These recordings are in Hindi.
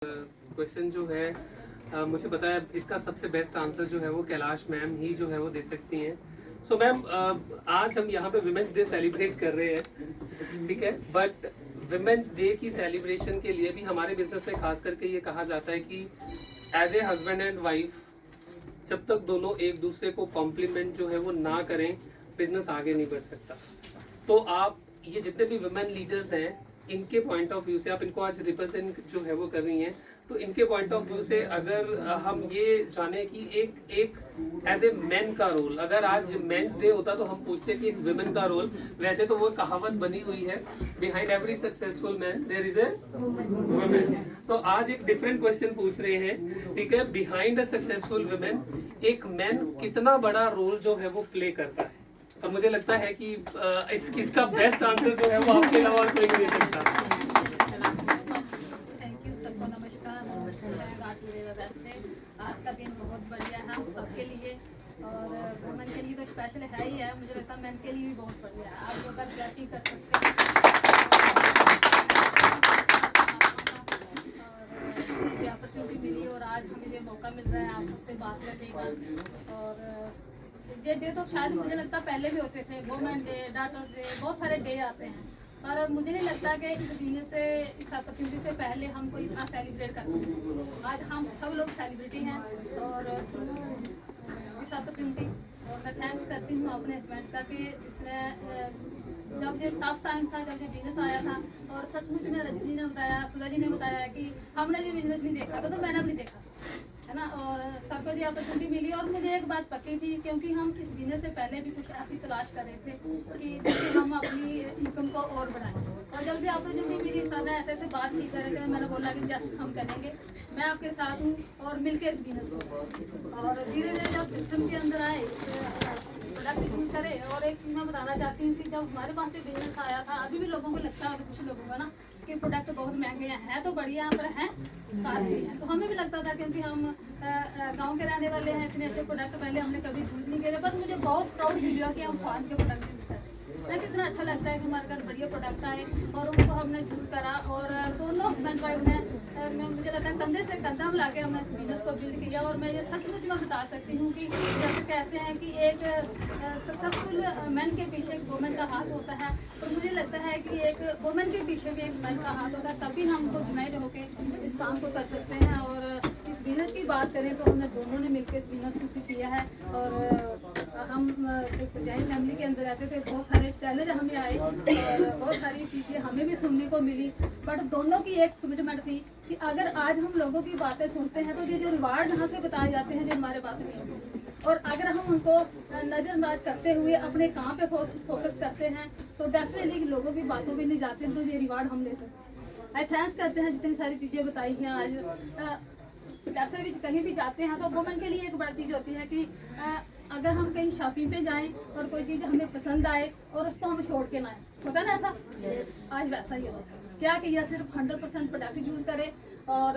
क्वेश्चन जो है मुझे पता है इसका सबसे बेस्ट आंसर जो है वो कैलाश मैम ही जो है वो दे सकती हैं। सो मैम आज हम यहाँ पे विमेंस डे सेलिब्रेट कर रहे हैं, ठीक है, बट विमेंस डे की सेलिब्रेशन के लिए भी हमारे बिजनेस में खास करके ये कहा जाता है कि as a husband and wife जब तक दोनों एक दूसरे को कॉम्प्लीमेंट जो है वो ना करें बिजनेस आगे नहीं बढ़ सकता। तो आप ये जितने भी वुमेन लीडर्स हैं इनके पॉइंट ऑफ व्यू से, आप इनको आज रिप्रेजेंट जो है वो कर रही हैं, तो इनके पॉइंट ऑफ व्यू से अगर हम ये जाने कि एक एज ए मैन का रोल, अगर आज मेंस डे होता तो हम पूछते कि एक विमेन का रोल, वैसे तो वो कहावत बनी हुई है behind every successful man there is a women. तो आज एक डिफरेंट क्वेश्चन पूछ रहे हैं, ठीक है, बिहाइंड अ सक्सेसफुल वुमेन एक मैन कितना बड़ा रोल जो है वो प्ले करता है। और मुझे लगता है कि इसका बेस्ट आंसर जो है वो आपके अलावा और कोई नहीं दे सकता। थैंक यू, सबको नमस्कार। आज का दिन बहुत बढ़िया है हम सबके लिए, और वुमेन के लिए तो स्पेशल है ही है, मुझे लगता है मैन के लिए भी बहुत बढ़िया है। आप लोग ग्रैफिंग कर सकते हैं और मुझे अपॉर्चुनिटी मिली और आज हमें ये मौका मिल रहा है आप सबसे बात करने का। और ये डे तो शायद मुझे लगता है पहले भी होते थे, वुमेन डे, डॉटर्स डे, बहुत सारे डे आते हैं, पर मुझे नहीं लगता कि इस दिन से, इस अपॉर्चुनिटी से पहले हम कोई इतना सेलिब्रेट करते हैं। आज हम सब लोग सेलिब्रिटी हैं और इस अपॉर्चुनिटी और मैं थैंक्स करती हूँ अपने हस्बैंड का कि जिसने जब ये टफ टाइम था, जब ये बिजनेस आया था, और सचमुच में रजनी ने बताया, सुधा जी ने बताया कि हमने ये बिजनेस नहीं देखा था तो मैंने भी नहीं देखा, है ना, और सबको जी अपॉर्चुनिटी मिली। और मुझे एक बात पक्की थी, क्योंकि हम इस बिजनेस से पहले भी कुछ ऐसी तलाश कर रहे थे कि जिससे हम अपनी इनकम को और बढ़ाएं, और जब से अपॉर्चुनिटी मिली सब ऐसे ऐसे बात की कर रहे थे, मैंने बोला कि जस्ट हम करेंगे, मैं आपके साथ हूँ और मिलके इस बिजनेस को। और धीरे धीरे जब सिस्टम के अंदर आए, प्रोडक्ट यूज़ करें। और एक चीज़ मैं बताना चाहती हूँ कि जब हमारे पास ये बिजनेस आया था, अभी भी लोगों को लगता है, कुछ लोगों को ना, कि प्रोडक्ट बहुत महंगे हैं तो बढ़िया पर हैं कास्टली हैं, तो हमें भी लगता था, क्योंकि हम गांव के रहने वाले हैं, इतने अच्छे प्रोडक्ट पहले हमने कभी यूज नहीं किए। बस मुझे बहुत प्राउड फील हुआ कि हम फार्म के प्रोडक्ट यूज करते हैं। मैं कितना अच्छा लगता है कि हमारे घर बढ़िया प्रोडक्ट आए और उनको हमने यूज़ करा, और दोनों हस्बैंड वाइफ ने मुझे लगता है कंधे से कंधा मिला के हमने इस बिजनेस को बिल्ड किया। और मैं ये सचमुच मैं बता सकती हूँ कि जैसे कहते हैं कि एक सक्सेसफुल मैन के पीछे एक वुमेन का हाथ होता है, और मुझे लगता है कि एक वुमेन के पीछे भी एक मैन का हाथ होता है, तभी हम लोग यूनाइट होकर इस काम को कर सकते हैं। और इस बिजनेस की बात करें तो हमने दोनों ने मिलकर इस बिजनेस को किया है। और हम एक जॉइंट फैमिली के अंदर रहते थे, बहुत सारे चैलेंज हमें आए और बहुत सारी चीज़ें हमें भी सुनने को मिली, बट दोनों की एक कमिटमेंट थी कि अगर आज हम लोगों की बातें सुनते हैं तो ये जो रिवार्ड यहाँ से बताए जाते हैं जो हमारे पास नहीं है, और अगर हम उनको नज़रअंदाज करते हुए अपने काम पे फोकस करते हैं तो डेफिनेटली लोगों की बातों पे नहीं जाते हैं, तो ये रिवार्ड हम ले सकते हैं। थैंक्स करते हैं जितनी सारी चीज़ें बताई हैं आज। जैसे भी कहीं भी जाते हैं तो वुमेन के लिए एक बड़ी चीज़ होती है कि अगर हम कहीं शॉपिंग पे जाएं और कोई चीज़ हमें पसंद आए और उसको हम छोड़ के ना आए, होता है ना ऐसा? आज वैसा ही हो क्या कि यह सिर्फ 100% प्रोडक्ट यूज़ करे, और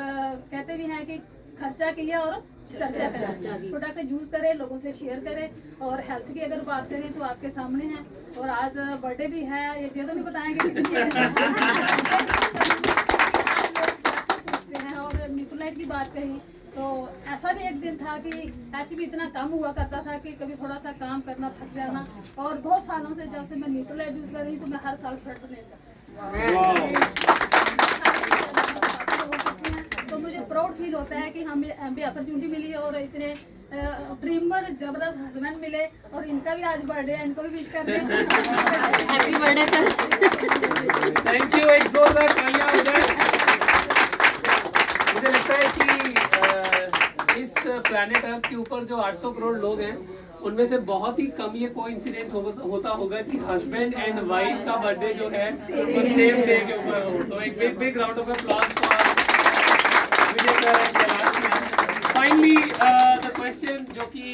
कहते भी हैं कि खर्चा किया और चर्चा करें, प्रोडक्ट यूज़ करें, लोगों से शेयर करें। और हेल्थ की अगर बात करें तो आपके सामने है, और आज बर्थडे भी है, ये तो नहीं बताएंगे और न्यूट्रलाइट की बात कही तो ऐसा भी एक दिन था कि एच भी इतना कम हुआ करता था कि कभी थोड़ा सा काम करना, थक जाना, और बहुत सालों से जब से मैं न्यूट्रलाइट यूज़ कर रही हूँ तो मैं हर साल फ्लड नहीं करती। तो मुझे प्राउड फील होता है कि हमें अपॉर्चुनिटी मिली और इतने ड्रीमर जबरदस्त हस्बैंड मिले, और इनका भी आज बर्थडे है, इनको भी विश कर दें happy birthday sir. Thank you, एक जोरदार तालियां हो जाए। मुझे लगता है कि इस प्लैनेट अर्थ के ऊपर जो 800 करोड़ लोग हैं उनमें से बहुत ही कम ये कोई इंसिडेंट होता होगा कि हस्बैंड एंड वाइफ का बर्थडे जो है वो सेम डे के ऊपर हो। तो एक big round of applause for Vijay sir and Kailash ma'am. Finally the question जो कि